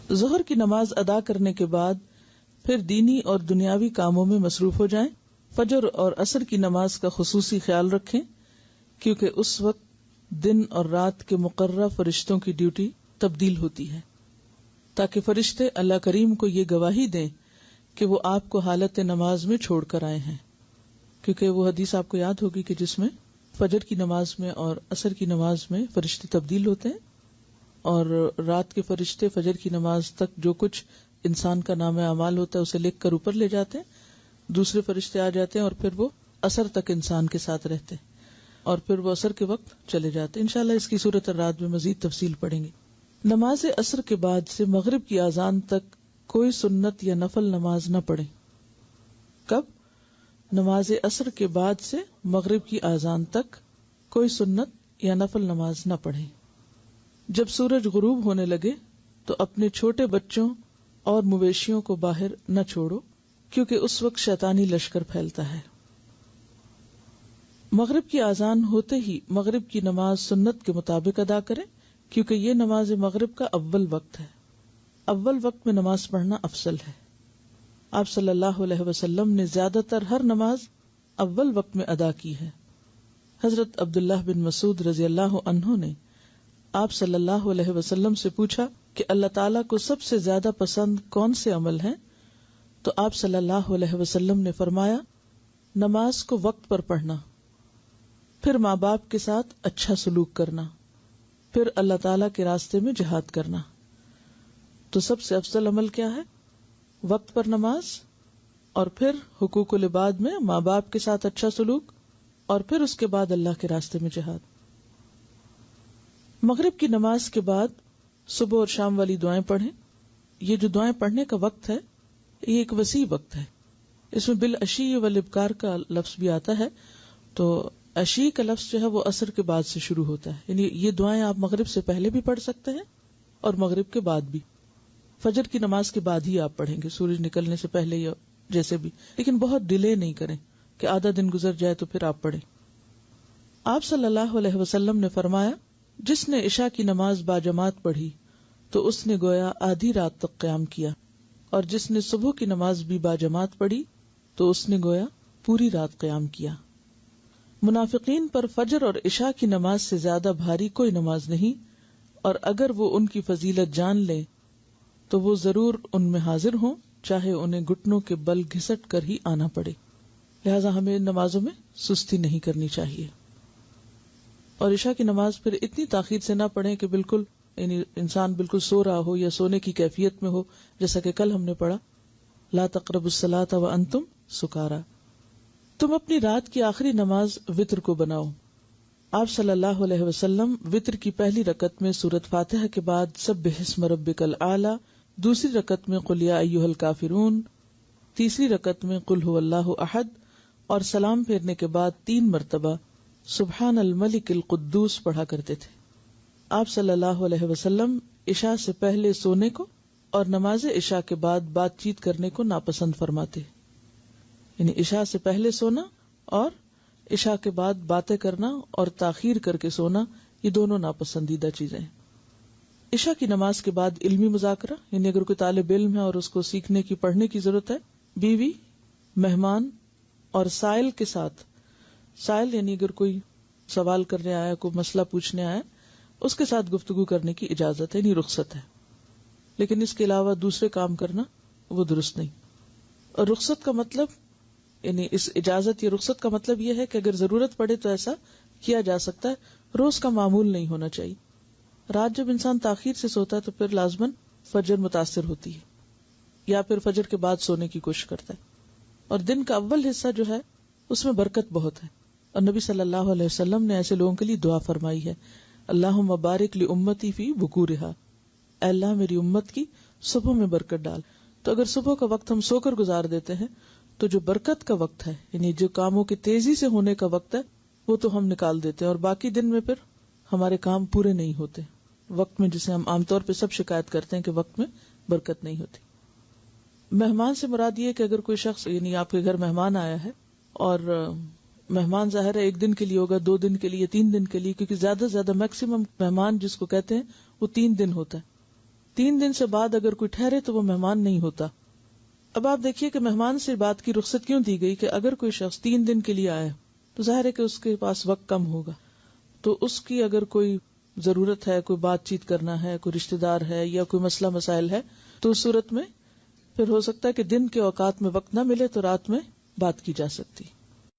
ظہر کی نماز ادا کرنے کے بعد پھر دینی اور دنیاوی کاموں میں مصروف ہو جائیں. فجر اور عصر کی نماز کا خصوصی خیال رکھیں کیونکہ اس وقت دن اور رات کے مقررہ فرشتوں کی ڈیوٹی تبدیل ہوتی ہے، تاکہ فرشتے اللہ کریم کو یہ گواہی دیں کہ وہ آپ کو حالت نماز میں چھوڑ کر آئے ہیں. کیونکہ وہ حدیث آپ کو یاد ہوگی کہ جس میں فجر کی نماز میں اور عصر کی نماز میں فرشتے تبدیل ہوتے ہیں، اور رات کے فرشتے فجر کی نماز تک جو کچھ انسان کا نام اعمال ہوتا ہے اسے لکھ کر اوپر لے جاتے ہیں، دوسرے فرشتے آ جاتے ہیں اور پھر وہ عصر تک انسان کے ساتھ رہتے ہیں، اور پھر وہ عصر کے وقت چلے جاتے ہیں. انشاءاللہ اس کی صورت الرعد میں مزید تفصیل پڑھیں گے. نماز عصر کے بعد سے مغرب کی اذان تک کوئی سنت یا نفل نماز نہ پڑھیں. کب؟ نماز عصر کے بعد سے مغرب کی اذان تک کوئی سنت یا نفل نماز نہ پڑھیں. جب سورج غروب ہونے لگے تو اپنے چھوٹے بچوں اور مویشیوں کو باہر نہ چھوڑو، کیونکہ اس وقت شیطانی لشکر پھیلتا ہے. مغرب کی اذان ہوتے ہی مغرب کی نماز سنت کے مطابق ادا کریں، کیونکہ یہ نماز مغرب کا اول وقت ہے. اول وقت میں نماز پڑھنا افضل ہے. آپ صلی اللہ علیہ وسلم نے زیادہ تر ہر نماز اول وقت میں ادا کی ہے. حضرت عبداللہ بن مسعود رضی اللہ عنہ نے آپ صلی اللہ علیہ وسلم سے پوچھا کہ اللہ تعالیٰ کو سب سے زیادہ پسند کون سے عمل ہیں؟ تو آپ صلی اللہ علیہ وسلم نے فرمایا، نماز کو وقت پر پڑھنا، پھر ماں باپ کے ساتھ اچھا سلوک کرنا، پھر اللہ تعالیٰ کے راستے میں جہاد کرنا. تو سب سے افضل عمل کیا ہے؟ وقت پر نماز، اور پھر حقوق العباد میں ماں باپ کے ساتھ اچھا سلوک، اور پھر اس کے بعد اللہ کے راستے میں جہاد. مغرب کی نماز کے بعد صبح اور شام والی دعائیں پڑھیں. یہ جو دعائیں پڑھنے کا وقت ہے یہ ایک وسیع وقت ہے. اس میں بالعشی والابکار کا لفظ بھی آتا ہے. تو عشی کا لفظ جو ہے وہ عصر کے بعد سے شروع ہوتا ہے، یعنی یہ دعائیں آپ مغرب سے پہلے بھی پڑھ سکتے ہیں اور مغرب کے بعد بھی. فجر کی نماز کے بعد ہی آپ پڑھیں گے، سورج نکلنے سے پہلے یا جیسے بھی، لیکن بہت ڈیلے نہیں کریں کہ آدھا دن گزر جائے تو پھر آپ پڑھیں. آپ صلی اللہ علیہ وسلم نے فرمایا، جس نے عشاء کی نماز باجماعت پڑھی تو اس نے گویا آدھی رات تک قیام کیا، اور جس نے صبح کی نماز بھی باجماعت پڑھی تو اس نے گویا پوری رات قیام کیا. منافقین پر فجر اور عشاء کی نماز سے زیادہ بھاری کوئی نماز نہیں، اور اگر وہ ان کی فضیلت جان لیں تو وہ ضرور ان میں حاضر ہوں، چاہے انہیں گھٹنوں کے بل گھسٹ کر ہی آنا پڑے. لہذا ہمیں ان نمازوں میں سستی نہیں کرنی چاہیے. اور عشاء کی نماز پھر اتنی تاخیر سے نہ پڑھیں کہ بالکل یعنی انسان بالکل سو رہا ہو یا سونے کی کیفیت میں ہو، جیسا کہ کل ہم نے پڑھا لا تقربوا الصلاۃ وانتم سکارا. تم اپنی رات کی آخری نماز وتر کو بناؤ. آپ صلی اللہ علیہ وسلم وتر کی پہلی رکعت میں سورۃ فاتحہ کے بعد سبح اسم ربک الاعلی، دوسری رکعت میں قل یا ایھا الکافرون، تیسری رکعت میں قل ھو اللہ احد، اور سلام پھیرنے کے بعد 3 مرتبہ سبحان الملک القدوس پڑھا کرتے تھے. آپ صلی اللہ علیہ وسلم عشاء سے پہلے سونے کو اور نماز عشاء کے بعد بات چیت کرنے کو ناپسند فرماتے، یعنی عشاء سے پہلے سونا اور عشاء کے بعد باتیں کرنا اور تاخیر کر کے سونا، یہ دونوں ناپسندیدہ چیزیں ہیں. عشاء کی نماز کے بعد علمی مذاکرہ، یعنی اگر کوئی طالب علم ہے اور اس کو سیکھنے کی پڑھنے کی ضرورت ہے، بیوی، مہمان اور سائل کے ساتھ، سائل یعنی اگر کوئی سوال کرنے آیا، کوئی مسئلہ پوچھنے آیا، اس کے ساتھ گفتگو کرنے کی اجازت ہے، یعنی رخصت ہے. لیکن اس کے علاوہ دوسرے کام کرنا وہ درست نہیں. اور رخصت کا مطلب یعنی اس اجازت یا رخصت کا مطلب یہ ہے کہ اگر ضرورت پڑے تو ایسا کیا جا سکتا ہے، روز کا معمول نہیں ہونا چاہیے. رات جب انسان تاخیر سے سوتا ہے تو پھر لازماً فجر متاثر ہوتی ہے، یا پھر فجر کے بعد سونے کی کوشش کرتا ہے. اور دن کا اول حصہ جو ہے اس میں برکت بہت ہے، اور نبی صلی اللہ علیہ وسلم نے ایسے لوگوں کے لیے دعا فرمائی ہے، اللہم بارک لامتی فی بکورہا، اے اللہ میری امت کی صبح میں برکت ڈال. تو اگر صبح کا وقت ہم سو کر گزار دیتے ہیں تو جو برکت کا وقت ہے، یعنی جو کاموں کے تیزی سے ہونے کا وقت ہے، وہ تو ہم نکال دیتے ہیں، اور باقی دن میں پھر ہمارے کام پورے نہیں ہوتے وقت میں، جسے ہم عام طور پہ سب شکایت کرتے ہیں کہ وقت میں برکت نہیں ہوتی. مہمان سے مراد یہ کہ اگر کوئی شخص یعنی آپ کے گھر مہمان آیا ہے، اور مہمان ظاہر ہے 1 دن کے لیے ہوگا، 2 دن کے لیے، 3 دن کے لیے، کیونکہ زیادہ سے زیادہ میکسیمم مہمان جس کو کہتے ہیں وہ 3 دن ہوتا ہے. 3 دن سے بعد اگر کوئی ٹھہرے تو وہ مہمان نہیں ہوتا. اب آپ دیکھیے کہ مہمان سے بات کی رخصت کیوں دی گئی کہ اگر کوئی شخص 3 دن کے لیے آیا تو ظاہر ہے کہ اس کے پاس وقت کم ہوگا, تو اس کی اگر کوئی ضرورت ہے, کوئی بات چیت کرنا ہے, کوئی رشتہ دار ہے یا کوئی مسئلہ مسائل ہے, تو اس صورت میں پھر ہو سکتا ہے کہ دن کے اوقات میں وقت نہ ملے تو رات میں بات کی جا سکتی.